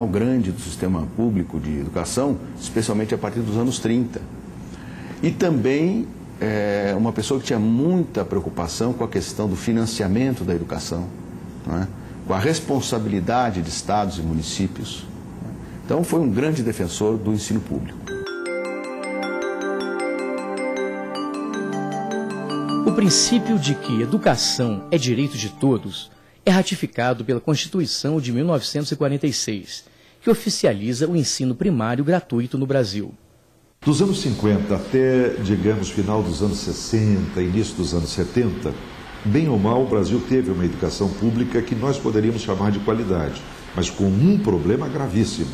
grande do sistema público de educação, especialmente a partir dos anos 30. E também uma pessoa que tinha muita preocupação com a questão do financiamento da educação, não é? Com a responsabilidade de estados e municípios. Então foi um grande defensor do ensino público. O princípio de que educação é direito de todos é ratificado pela Constituição de 1946, que oficializa o ensino primário gratuito no Brasil. Dos anos 50 até, digamos, final dos anos 60, início dos anos 70, bem ou mal, o Brasil teve uma educação pública que nós poderíamos chamar de qualidade, mas com um problema gravíssimo.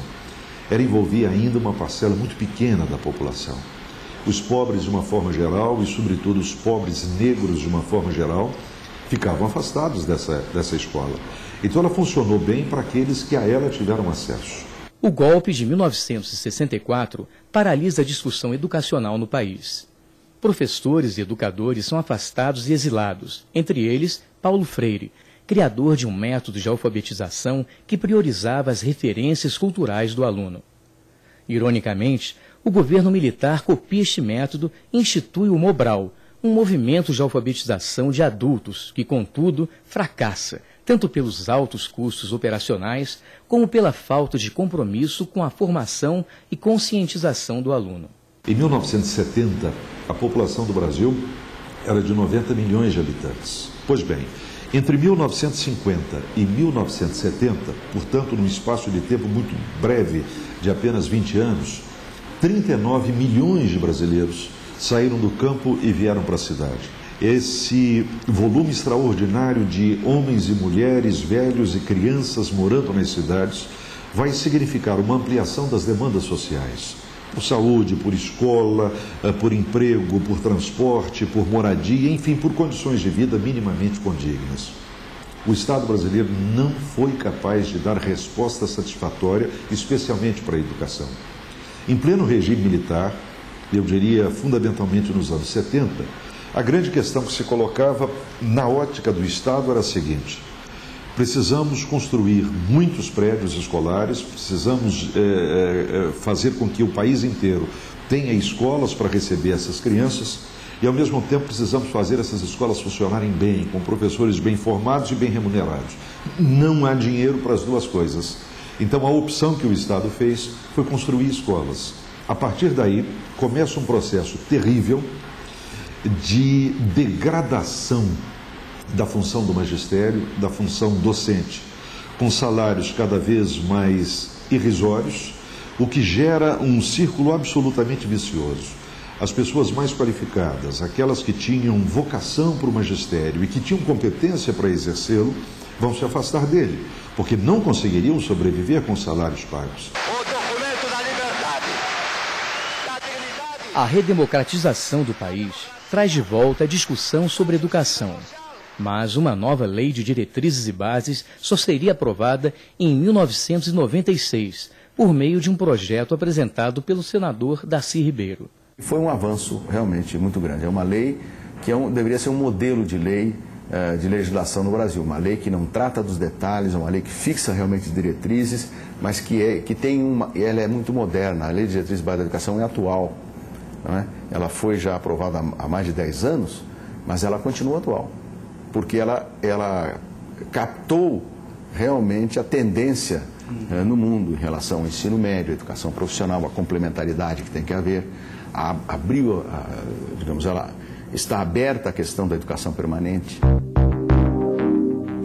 Ela envolvia ainda uma parcela muito pequena da população. Os pobres de uma forma geral e, sobretudo, os pobres negros de uma forma geral, ficavam afastados dessa escola. Então ela funcionou bem para aqueles que a ela tiveram acesso. O golpe de 1964 paralisa a discussão educacional no país. Professores e educadores são afastados e exilados, entre eles Paulo Freire, criador de um método de alfabetização que priorizava as referências culturais do aluno. Ironicamente, o governo militar copia este método e institui o Mobral, um movimento de alfabetização de adultos que, contudo, fracassa, tanto pelos altos custos operacionais, como pela falta de compromisso com a formação e conscientização do aluno. Em 1970, a população do Brasil era de 90 milhões de habitantes. Pois bem, entre 1950 e 1970, portanto, num espaço de tempo muito breve, de apenas 20 anos, 39 milhões de brasileiros saíram do campo e vieram para a cidade. Esse volume extraordinário de homens e mulheres, velhos e crianças morando nas cidades vai significar uma ampliação das demandas sociais. Por saúde, por escola, por emprego, por transporte, por moradia, enfim, por condições de vida minimamente condignas. O Estado brasileiro não foi capaz de dar resposta satisfatória, especialmente para a educação. Em pleno regime militar, eu diria fundamentalmente nos anos 70, a grande questão que se colocava na ótica do Estado era a seguinte: precisamos construir muitos prédios escolares, precisamos fazer com que o país inteiro tenha escolas para receber essas crianças e, ao mesmo tempo, precisamos fazer essas escolas funcionarem bem, com professores bem formados e bem remunerados. Não há dinheiro para as duas coisas. Então, a opção que o Estado fez foi construir escolas. A partir daí, começa um processo terrível de degradação da função do magistério, da função docente, com salários cada vez mais irrisórios, o que gera um círculo absolutamente vicioso. As pessoas mais qualificadas, aquelas que tinham vocação para o magistério e que tinham competência para exercê-lo, vão se afastar dele, porque não conseguiriam sobreviver com salários pagos. A redemocratização do país traz de volta a discussão sobre educação. Mas uma nova lei de diretrizes e bases só seria aprovada em 1996, por meio de um projeto apresentado pelo senador Darcy Ribeiro. Foi um avanço realmente muito grande. É uma lei que deveria ser um modelo de lei de legislação no Brasil. Uma lei que não trata dos detalhes, uma lei que fixa realmente diretrizes, mas ela é muito moderna. A lei de diretrizes e bases da educação é atual. Não é? Ela foi já aprovada há mais de 10 anos, mas ela continua atual, porque ela captou realmente a tendência no mundo em relação ao ensino médio, à educação profissional, a complementaridade que tem que haver, digamos, ela está aberta à questão da educação permanente.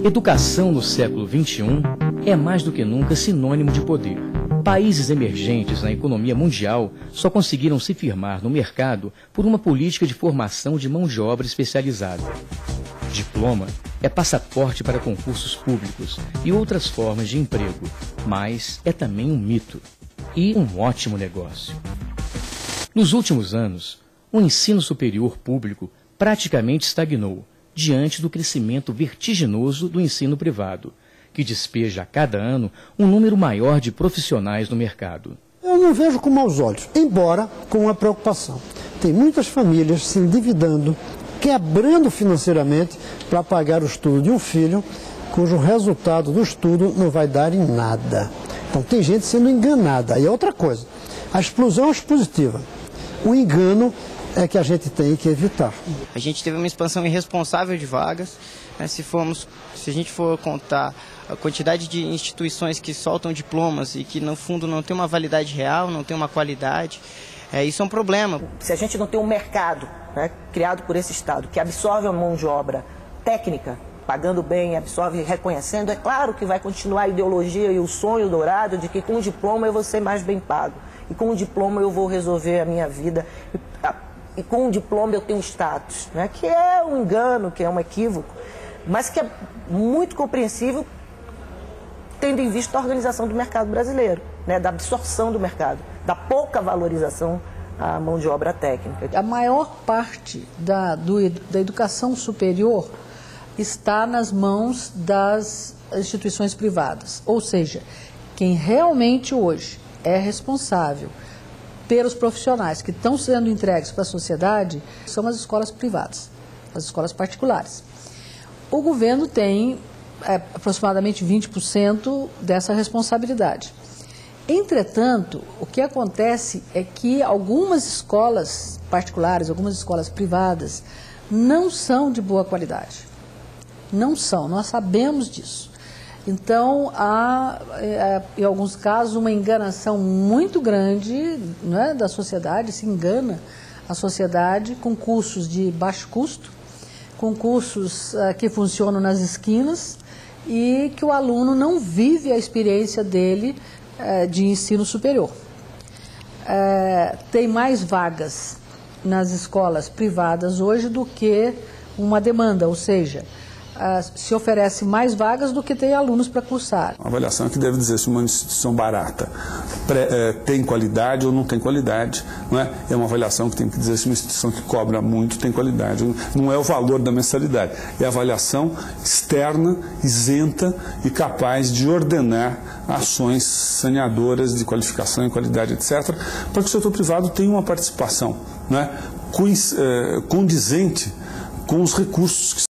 Educação no século XXI é mais do que nunca sinônimo de poder. Países emergentes na economia mundial só conseguiram se firmar no mercado por uma política de formação de mão de obra especializada. Diploma é passaporte para concursos públicos e outras formas de emprego, mas é também um mito e um ótimo negócio. Nos últimos anos, o ensino superior público praticamente estagnou diante do crescimento vertiginoso do ensino privado, que despeja a cada ano um número maior de profissionais no mercado. Eu não vejo com maus olhos, embora com uma preocupação. Tem muitas famílias se endividando, quebrando financeiramente para pagar o estudo de um filho, cujo resultado do estudo não vai dar em nada. Então tem gente sendo enganada. Aí é outra coisa. A explosão é expositiva. O engano é que a gente tem que evitar. A gente teve uma expansão irresponsável de vagas, né? Se a gente for contar a quantidade de instituições que soltam diplomas e que no fundo não tem uma validade real, não tem uma qualidade, isso é um problema. Se a gente não tem um mercado, né, criado por esse Estado que absorve a mão de obra técnica, pagando bem, absorve reconhecendo, é claro que vai continuar a ideologia e o sonho dourado de que com o diploma eu vou ser mais bem pago. E com o diploma eu vou resolver a minha vida. E com o diploma eu tenho status, né? Que é um engano, que é um equívoco, mas que é muito compreensível tendo em vista a organização do mercado brasileiro, né? Da absorção do mercado, da pouca valorização à mão de obra técnica. A maior parte da educação superior está nas mãos das instituições privadas, ou seja, quem realmente hoje é responsável pelos profissionais que estão sendo entregues para a sociedade são as escolas privadas, as escolas particulares. O governo tem aproximadamente 20% dessa responsabilidade. Entretanto, o que acontece é que algumas escolas particulares, algumas escolas privadas, não são de boa qualidade. Não são, nós sabemos disso. Então, há, em alguns casos, uma enganação muito grande, né, da sociedade, se engana a sociedade com cursos de baixo custo, com cursos que funcionam nas esquinas e que o aluno não vive a experiência dele de ensino superior. Tem mais vagas nas escolas privadas hoje do que uma demanda, ou seja, se oferece mais vagas do que tem alunos para cursar. Uma avaliação que deve dizer se uma instituição barata tem qualidade ou não tem qualidade. Não é? É uma avaliação que tem que dizer se uma instituição que cobra muito tem qualidade. Não é o valor da mensalidade, é a avaliação externa, isenta e capaz de ordenar ações saneadoras de qualificação e qualidade, etc., para que o setor privado tenha uma participação, não é? Condizente com os recursos que